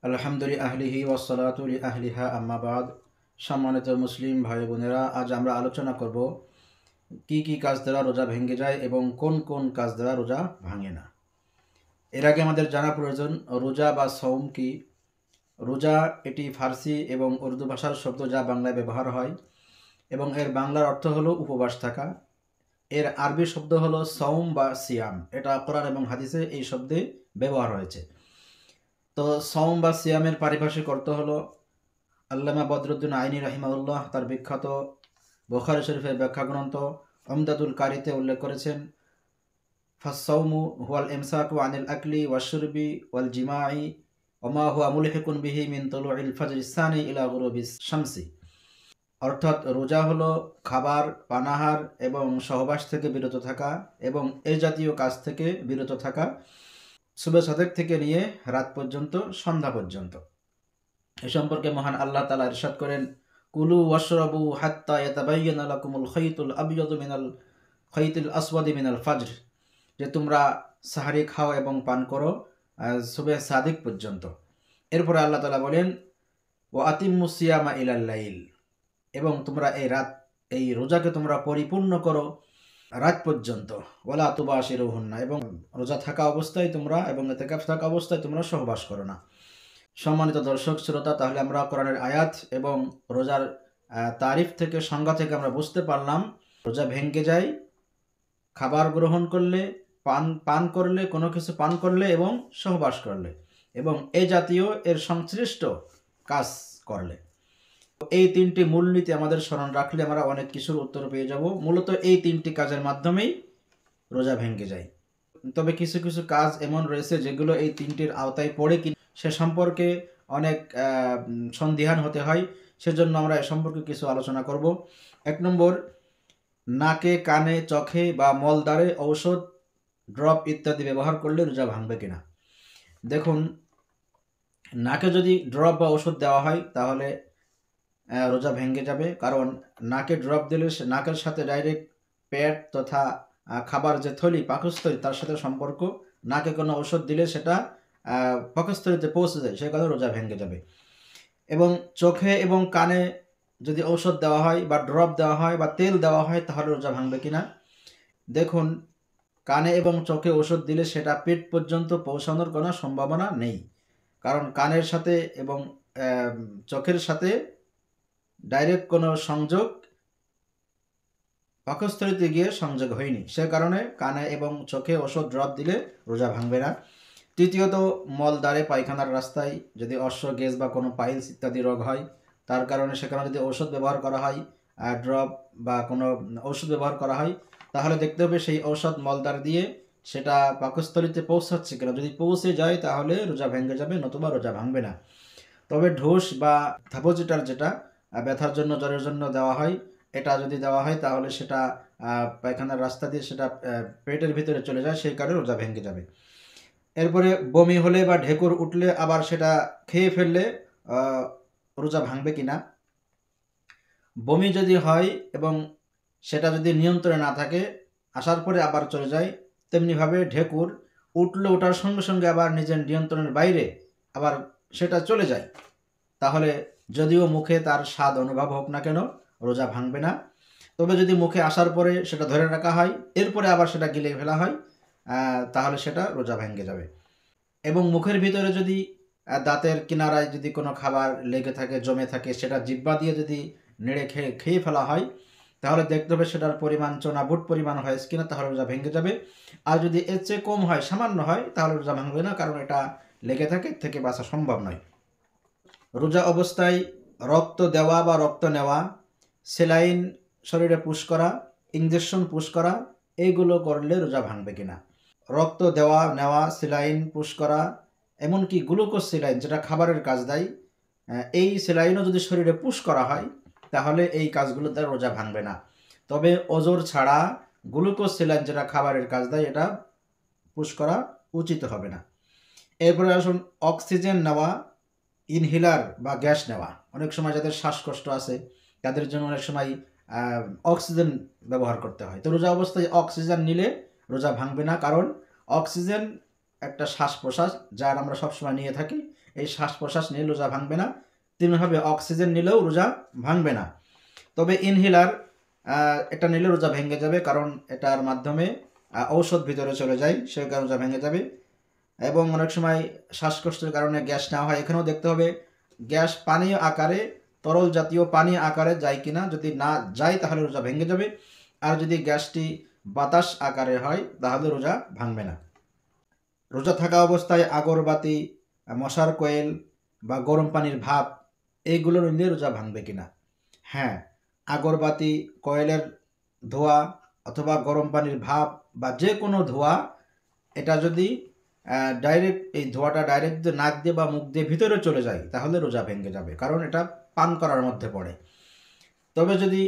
আলহামদুলিল্লাহ আহলিহি ওয়াসসালাতু লিআহলিহা আম্মা বাদ। সম্মানিত মুসলিম ভাই বোনেরা, আজ আমরা আলোচনা করব কি কি কাজ দ্বারা রোজা ভেঙে যায় এবং কোন কোন কাজ দ্বারা রোজা ভাঙে না। এর আগে আমাদের জানা প্রয়োজন রোজা বা সওম কি। রোজা এটি ফার্সি এবং উর্দু ভাষার শব্দ যা বাংলায় ব্যবহার হয় এবং এর বাংলার অর্থ হলো উপবাস থাকা। এর আরবি শব্দ হলো সওম বা সিয়াম। এটা কোরআন এবং হাদিসে এই শব্দে ব্যবহার হয়েছে। তো সওম বা সিয়ামের পারিভাষিক অর্থ হলো আল্লামা বদরুদ্দিন আইনি রাহিমাহুল্লাহ তার বিখ্যাত বুখারী শরীফের ব্যাখ্যা গ্রন্থ উমদাতুল কারিতে উল্লেখ করেছেন, ফাস-সাওমু হুয়াল ইমসাকু আনিল আকলি ওয়াশ-শুরবি ওয়াল জিমাই ওয়া মা হুয়া মুলহিকুন বিহি মিন তুলুইল ফাজরিস সানি ইলা গুরুবিস শামসি। অর্থাৎ রোজা হলো খাবার, পানাহার এবং সহবাস থেকে বিরত থাকা এবং এই জাতীয় কাজ থেকে বিরত থাকা সুবহ সাদেক থেকে নিয়ে রাত পর্যন্ত, সন্ধ্যা পর্যন্ত। এ সম্পর্কে মহান আল্লাহ তাআলা ইরশাদ করেন, কুলু ওয়াশরাবু হাত্তা ইয়াতাবায়্যানা লাকুমুল খাইতুল আবয়াদু মিনাল খাইতিল আসওয়াদি মিনাল ফাজর, যে তোমরা সাহারি খাও এবং পান করো সুবহ সাদিক পর্যন্ত। এরপরে আল্লাহ তাআলা বলেন, ওয়া আতিম্মুস সিয়ামা ইলাল লাইল, এবং তোমরা এই রোজাকে তোমরা পরিপূর্ণ করো রাত পর্যন্ত। ওয়ালা তুবাশিরুহুন্না, এবং রোজা থাকা অবস্থায় তোমরা এবং ইতিকাফ থাকা অবস্থায় তোমরা সহবাস করো না। সম্মানিত দর্শক শ্রোতা, তাহলে আমরা কোরআনের আয়াত এবং রোজার তারিফ থেকে, সংজ্ঞা থেকে আমরা বুঝতে পারলাম রোজা ভেঙে যায় খাবার গ্রহণ করলে, পান করলে, কোনো কিছু পান করলে এবং সহবাস করলে এবং এই জাতীয় এর সংশ্লিষ্ট কাজ করলে। এই তিনটি মূলনীতি আমাদের স্মরণ রাখলে আমরা অনেক কিছুর উত্তর পেয়ে যাব। মূলত এই তিনটি কাজের মাধ্যমেই রোজা ভেঙে যায়। তবে কিছু কিছু কাজ এমন রয়েছে যেগুলো এই তিনটির আওতায় পড়ে কি সে সম্পর্কে অনেক সন্দিহান হতে হয়। সেজন্য আমরা এ সম্পর্কে কিছু আলোচনা করব। 1 নম্বর, নাকে, কানে, চোখে বা মলদ্বারে ঔষধ, ড্রপ ইত্যাদি ব্যবহার করলে রোজা ভাঙবে কিনা। দেখুন, নাকে যদি ড্রপ বা ওষুধ দেওয়া হয় তাহলে রোজা ভেঙে যাবে, কারণ নাকে ড্রপ দিলে নাকের সাথে ডাইরেক্ট পেট তথা খাবার যে থলি, পাকস্থলী, তার সাথে সম্পর্ক। নাকে কোনো ওষুধ দিলে সেটা পাকস্থলীতে পৌঁছে যায়, সে কারণে রোজা ভেঙে যাবে। এবং চোখে এবং কানে যদি ঔষধ দেওয়া হয় বা ড্রপ দেওয়া হয় বা তেল দেওয়া হয় তাহলে রোজা ভাঙবে কিনা। দেখুন, কানে এবং চোখে ওষুধ দিলে সেটা পেট পর্যন্ত পৌঁছানোর কোনো সম্ভাবনা নেই, কারণ কানের সাথে এবং চোখের সাথে ডাইরেক্ট কোনো সংযোগ পাকস্থলীতে গিয়ে সংযোগ হয়নি, সে কারণে কানে এবং চোখে ওষুধ ড্রপ দিলে রোজা ভাঙবে না। তৃতীয়ত, মলদ্বারে, পায়খানার রাস্তায় যদি অশ্ব, গ্যাস বা কোনো পাইলস ইত্যাদি রোগ হয়, তার কারণে সেখানে যদি ঔষধ ব্যবহার করা হয়, ড্রপ বা কোনো ওষুধ ব্যবহার করা হয়, তাহলে দেখতে হবে সেই ঔষধ মলদ্বার দিয়ে সেটা পাকস্থলীতে পৌঁছাচ্ছে কিনা। যদি পৌঁছে যায় তাহলে রোজা ভেঙে যাবে, নতুবা রোজা ভাঙবে না। তবে ঢোস বা থাপোজিটার, যেটা ব্যথার জন্য, জ্বরের জন্য দেওয়া হয়, এটা যদি দেওয়া হয় তাহলে সেটা পায়খানার রাস্তা দিয়ে সেটা পেটের ভিতরে চলে যায়, সেই কারণে রোজা ভেঙে যাবে। এরপরে বমি হলে বা ঢেকুর উঠলে আবার সেটা খেয়ে ফেললে রোজা ভাঙবে কিনা। বমি যদি হয় এবং সেটা যদি নিয়ন্ত্রণে না থাকে, আসার পরে আবার চলে যায়, তেমনিভাবে ঢেকুর উঠলে ওঠার সঙ্গে সঙ্গে আবার নিজের নিয়ন্ত্রণের বাইরে আবার সেটা চলে যায়, তাহলে যদিও মুখে তার স্বাদ অনুভব হোক না কেন, রোজা ভাঙবে না। তবে যদি মুখে আসার পরে সেটা ধরে রাখা হয়, এরপরে আবার সেটা গিলে ফেলা হয়, তাহলে সেটা রোজা ভেঙে যাবে। এবং মুখের ভিতরে যদি দাঁতের কিনারায় যদি কোনো খাবার লেগে থাকে, জমে থাকে, সেটা জিহ্বা দিয়ে যদি নেড়ে খেয়ে ফেলা হয়, তাহলে দেখতে হবে সেটার পরিমাণ চোনাবুট পরিমাণ হয়েছে কিনা, তাহলে রোজা ভেঙে যাবে। আর যদি এর চেয়ে কম হয়, সামান্য হয়, তাহলে রোজা ভাঙবে না, কারণ এটা লেগে থাকে, এর থেকে বাঁচা সম্ভব নয়। রোজা অবস্থায় রক্ত দেওয়া বা রক্ত নেওয়া, সেলাইন শরীরে পুশ করা, ইঞ্জেকশন পুশ করা, এইগুলো করলে রোজা ভাঙবে কিনা। রক্ত দেওয়া, নেওয়া, সেলাইন পুশ করা, এমনকি গ্লুকোজ সেলাইন, যেটা খাবারের কাজ দেয়, এই সেলাইনও যদি শরীরে পুশ করা হয় তাহলে এই কাজগুলো দ্বারা রোজা ভাঙবে না। তবে ওজোর ছাড়া গ্লুকোজ সেলাইন, যেটা খাবারের কাজ দেয়, এটা পুশ করা উচিত হবে না। এরপরে আসুন, অক্সিজেন নেওয়া, ইনহেলার বা গ্যাস নেওয়া। অনেক সময় যাদের শ্বাসকষ্ট আছে তাদের জন্য অনেক সময় অক্সিজেন ব্যবহার করতে হয়। তো রোজা অবস্থায় অক্সিজেন নিলে রোজা ভাঙবে না, কারণ অক্সিজেন একটা শ্বাস প্রশ্বাস যার আমরা সবসময় নিয়ে থাকি, এই শ্বাস প্রশ্বাস নিয়ে রোজা ভাঙবে না। তেমনিভাবে অক্সিজেন নিলেও রোজা ভাঙবে না। তবে ইনহেলার এটা নিলে রোজা ভেঙে যাবে, কারণ এটার মাধ্যমে ঔষধ ভিতরে চলে যায়, সে কারণে রোজা ভেঙে যাবে। এবং অনেক সময় শ্বাসকষ্টের কারণে গ্যাস নেওয়া হয়, এখানেও দেখতে হবে গ্যাস পানীয় আকারে, তরল জাতীয় পানীয় আকারে যায় কিনা। যদি না যায় তাহলে রোজা ভেঙে যাবে, আর যদি গ্যাসটি বাতাস আকারে হয় তাহলে রোজা ভাঙবে না। রোজা থাকা অবস্থায় আগরবাতি, মশার কোয়েল বা গরম পানির ভাপ এইগুলো নিলে রোজা ভাঙবে কিনা? হ্যাঁ, আগরবাতি, কয়েলের ধোঁয়া অথবা গরম পানির ভাপ বা যে কোনো ধোঁয়া, এটা যদি ডাইরেক্ট, এই ধোঁয়াটা ডাইরেক্ট যদি নাক দিয়ে বা মুখ দিয়ে ভিতরে চলে যায় তাহলে রোজা ভেঙে যাবে, কারণ এটা পান করার মধ্যে পড়ে। তবে যদি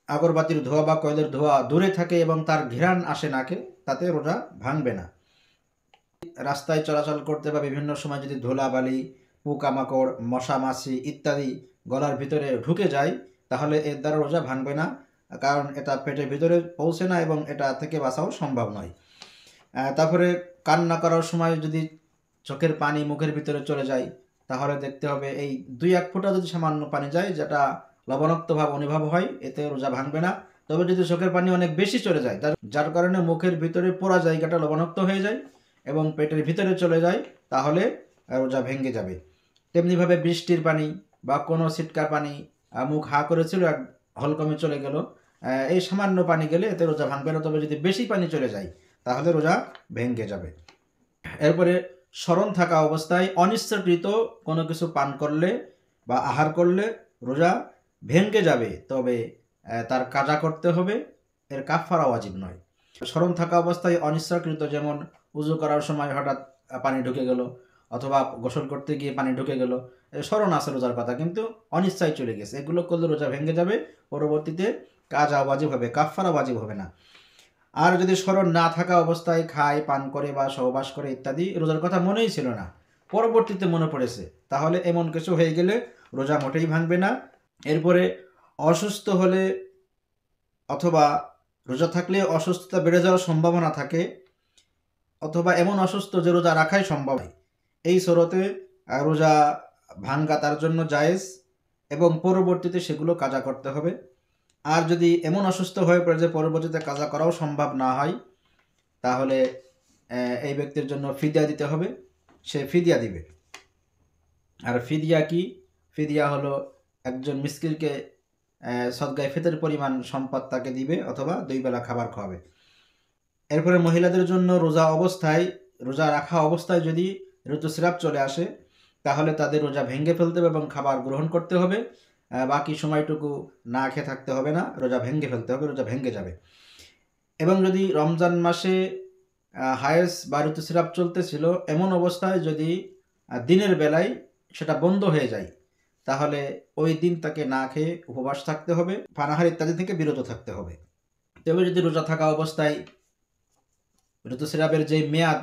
আগরবাতির ধোঁয়া বা কয়েলের ধোঁয়া দূরে থাকে এবং তার ঘ্রাণ আসে নাকে, তাতে রোজা ভাঙবে না। রাস্তায় চলাচল করতে বা বিভিন্ন সময় যদি ধুলাবালি, পোকামাকড়, মশা মাছি ইত্যাদি গলার ভিতরে ঢুকে যায় তাহলে এর দ্বারা রোজা ভাঙবে না, কারণ এটা পেটের ভিতরে পৌঁছে না এবং এটা থেকে বাঁচাও সম্ভব নয়। তারপরে কান্না করার সময় যদি চোখের পানি মুখের ভিতরে চলে যায় তাহলে দেখতে হবে এই 2-1 ফোঁটা যদি সামান্য পানি যায়, যেটা লবণাক্ত ভাব অনুভব হয়, এতে রোজা ভাঙবে না। তবে যদি চোখের পানি অনেক বেশি চলে যায়, যার কারণে মুখের ভিতরে পোড়া জায়গাটা লবণাক্ত হয়ে যায় এবং পেটের ভিতরে চলে যায়, তাহলে রোজা ভেঙে যাবে। তেমনিভাবে বৃষ্টির পানি বা কোনো ছিটকা পানি, মুখ হা করেছিল এক হলকমে চলে গেল, এই সামান্য পানি গেলে এতে রোজা ভাঙবে না। তবে যদি বেশি পানি চলে যায় তাহলে রোজা ভেঙে যাবে। এরপরে স্মরণ থাকা অবস্থায় অনিচ্ছাকৃত কোনো কিছু পান করলে বা আহার করলে রোজা ভেঙে যাবে, তবে তার কাজা করতে হবে, এর কাফারা ওয়াজিব নয়। স্মরণ থাকা অবস্থায় অনিচ্ছাকৃত, যেমন উজু করার সময় হঠাৎ পানি ঢুকে গেল অথবা গোসল করতে গিয়ে পানি ঢুকে গেল, স্মরণ আছে রোজার কথা কিন্তু অনিচ্ছায় চলে গেছে, এগুলো করলে রোজা ভেঙে যাবে, পরবর্তীতে কাজা ওয়াজিব হবে, কাফারা ওয়াজিব হবে না। আর যদি স্মরণ না থাকা অবস্থায় খায়, পান করে বা সহবাস করে ইত্যাদি, রোজার কথা মনেই ছিল না, পরবর্তীতে মনে পড়েছে, তাহলে এমন কিছু হয়ে গেলে রোজা মোটেই ভাঙবে না। এরপরে অসুস্থ হলে অথবা রোজা থাকলে অসুস্থতা বেড়ে যাওয়ার সম্ভাবনা থাকে, অথবা এমন অসুস্থ যে রোজা রাখাই সম্ভব হয়, এই শরতে রোজা ভাঙ্গা তার জন্য জায়েজ এবং পরবর্তীতে সেগুলো কাজা করতে হবে। আর যদি এমন অসুস্থ হয়ে পড়ে যে পরবর্তীতে কাজা করাও সম্ভব না হয়, তাহলে এই ব্যক্তির জন্য ফিদিয়া দিতে হবে, সে ফিদিয়া দিবে। আর ফিদিয়া কি? ফিদিয়া হলো একজন মিসকিনকে সদগায়ে ফিতরের পরিমাণ সম্পদ তাকে দিবে অথবা 2 বেলা খাবার খাওয়াবে। এরপরে মহিলাদের জন্য রোজা রাখা অবস্থায় যদি ঋতুস্রাব চলে আসে তাহলে তাদের রোজা ভেঙে ফেলতে হবে এবং খাবার গ্রহণ করতে হবে, বাকি সময়টুকু না খেয়ে থাকতে হবে না, রোজা ভেঙে ফেলতে হবে, রোজা ভেঙে যাবে। এবং যদি রমজান মাসে হায়েস বা ঋতুস্রাব চলতেছিল, এমন অবস্থায় যদি দিনের বেলায় সেটা বন্ধ হয়ে যায় তাহলে ওই দিন তাকে না খেয়ে উপবাস থাকতে হবে, পানাহার ইত্যাদি থেকে বিরত থাকতে হবে। তবে যদি রোজা থাকা অবস্থায় ঋতুস্রাবের যে মেয়াদ,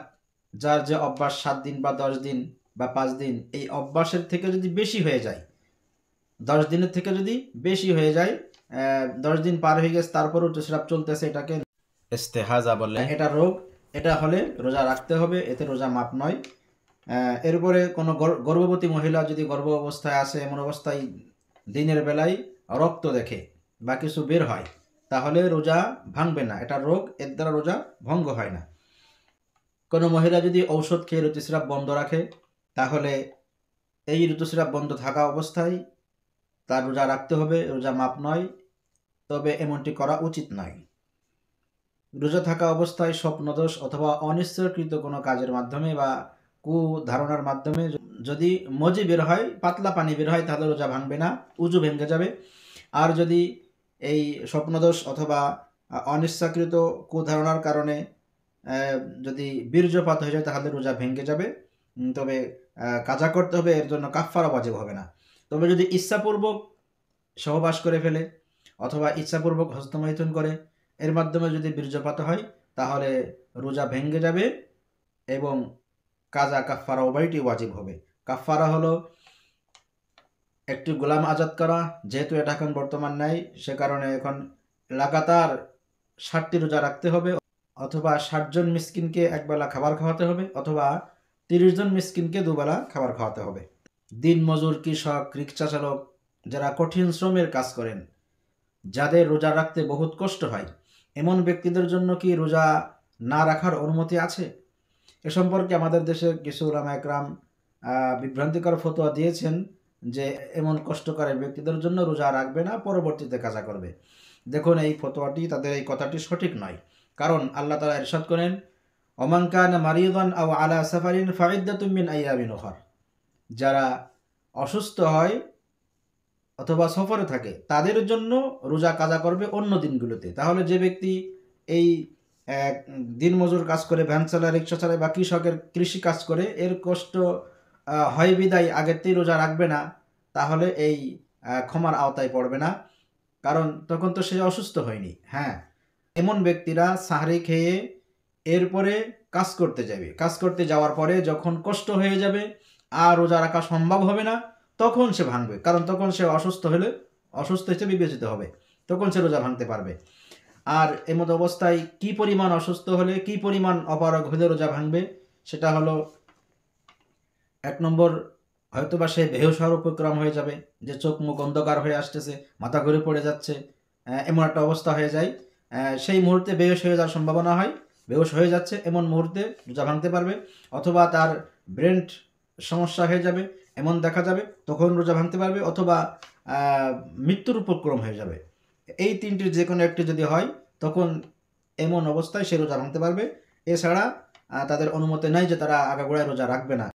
যার যে অভ্যাস 7 দিন বা 10 দিন বা 5 দিন, এই অভ্যাসের থেকে যদি বেশি হয়ে যায়, 10 দিনের থেকে যদি বেশি হয়ে যায়, 10 দিন পার হয়ে গেছে তারপর ঋতুস্রাব চলতেছে, এটাকে ইস্তেহাজা বলে, এটা রোগ, এটা হলে রোজা রাখতে হবে, এতে রোজা মাপ নয়। এরপরে কোনো গর্ভবতী মহিলা যদি গর্ভ অবস্থায় আসে, এমন অবস্থায় দিনের বেলায় রক্ত দেখে বা কিছু বের হয়, তাহলে রোজা ভাঙবে না, এটা রোগ, এর দ্বারা রোজা ভঙ্গ হয় না। কোনো মহিলা যদি ঔষধ খেয়ে ঋতুস্রাব বন্ধ রাখে তাহলে এই ঋতুস্রাব বন্ধ থাকা অবস্থায় তার রোজা রাখতে হবে, রোজা মাপ নয়, তবে এমনটি করা উচিত নয়। রোজা থাকা অবস্থায় স্বপ্নদোষ অথবা অনিচ্ছাকৃত কোনো কাজের মাধ্যমে বা কুধারণার মাধ্যমে যদি মজি বের হয়, পাতলা পানি বের হয়, তাহলে রোজা ভাঙবে না, উজু ভেঙে যাবে। আর যদি এই স্বপ্নদোষ অথবা অনিচ্ছাকৃত কুধারণার কারণে যদি বীর্যপাত হয়ে যায় তাহলে রোজা ভেঙে যাবে, তবে কাজা করতে হবে, এর জন্য কাফারা ওয়াজিব হবে না। তবে যদি ইচ্ছাপূর্বক সহবাস করে ফেলে অথবা ইচ্ছাপূর্বক হস্তমৈথুন করে, এর মাধ্যমে যদি বীর্যপাত হয় তাহলে রোজা ভেঙে যাবে এবং কাজা কাফারা উভয়টি ওয়াজিব হবে। কাফারা হলো একটি গোলাম আজাদ করা, যেহেতু এটা এখন বর্তমান নাই, সে কারণে এখন লাগাতার 60টি রোজা রাখতে হবে অথবা 60 জন মিসকিনকে একবেলা খাবার খাওয়াতে হবে, অথবা 30 জন মিসকিনকে দুবেলা খাবার খাওয়াতে হবে। দিনমজুর, কৃষক, রিক্সা চালক, যারা কঠিন শ্রমের কাজ করেন, যাদের রোজা রাখতে বহুত কষ্ট হয়, এমন ব্যক্তিদের জন্য কি রোজা না রাখার অনুমতি আছে? এ সম্পর্কে আমাদের দেশে কিছু উলামা একরাম বিভ্রান্তিকর ফতোয়া দিয়েছেন যে এমন কষ্টকারী ব্যক্তিদের জন্য রোজা রাখবে না, পরবর্তীতে কাজা করবে। দেখুন, এই ফতোয়াটি, তাদের এই কথাটি সঠিক নয়। কারণ আল্লাহ তাআলা ইরশাদ করেন, ওমান কানা মারিদান আও আলা সাফারিন ফাইদ্দাতুম মিন আইয়ামিন উখর। যারা অসুস্থ হয় অথবা সফরে থাকে তাদের জন্য রোজা কাজা করবে অন্য দিনগুলোতে। তাহলে যে ব্যক্তি এই দিনমজুর কাজ করে, ভ্যান চালায়, রিক্সা চালায় বা কৃষকের কৃষি কাজ করে, এর কষ্ট হয় বিদায় আগেতেই রোজা রাখবে না, তাহলে এই ক্ষমার আওতায় পড়বে না, কারণ তখন তো সে অসুস্থ হয়নি। হ্যাঁ, এমন ব্যক্তিরা সাহরি খেয়ে এরপরে কাজ করতে যাবে, কাজ করতে যাওয়ার পরে যখন কষ্ট হয়ে যাবে আর রোজা রাখা সম্ভব হবে না, তখন সে ভাঙবে, কারণ তখন সে অসুস্থ হিসেবে বিবেচিত হবে, তখন সে রোজা ভাঙতে পারবে। আর এমত অবস্থায় কি পরিমাণ অসুস্থ হলে, কি পরিমাণ অপারগ হলে রোজা ভাঙবে, সেটা হলো 1 নম্বর, হয়তোবা সে বেহুশ হওয়ার উপক্রম হয়ে যাবে, যে চোখ মুখ অন্ধকার হয়ে আসতেছে, মাথা ঘুরে পড়ে যাচ্ছে, এমন একটা অবস্থা হয়ে যায়, সেই মুহূর্তে বেহুশ হয়ে যাওয়ার সম্ভাবনা হয়, বেহুশ হয়ে যাচ্ছে এমন মুহূর্তে রোজা ভাঙতে পারবে। অথবা তার ব্রেন সমস্যা হয়ে যাবে, এমন দেখা যাবে, তখন রোজা ভাঙতে পারবে। অথবা মৃত্যুর উপক্রম হয়ে যাবে, এই তিনটির যে কোনো একটি যদি হয়, তখন এমন অবস্থায় সে রোজা ভাঙতে পারবে। এছাড়া তাদের অনুমতি নাই যে তারা আগাগোড়ায় রোজা রাখবে না,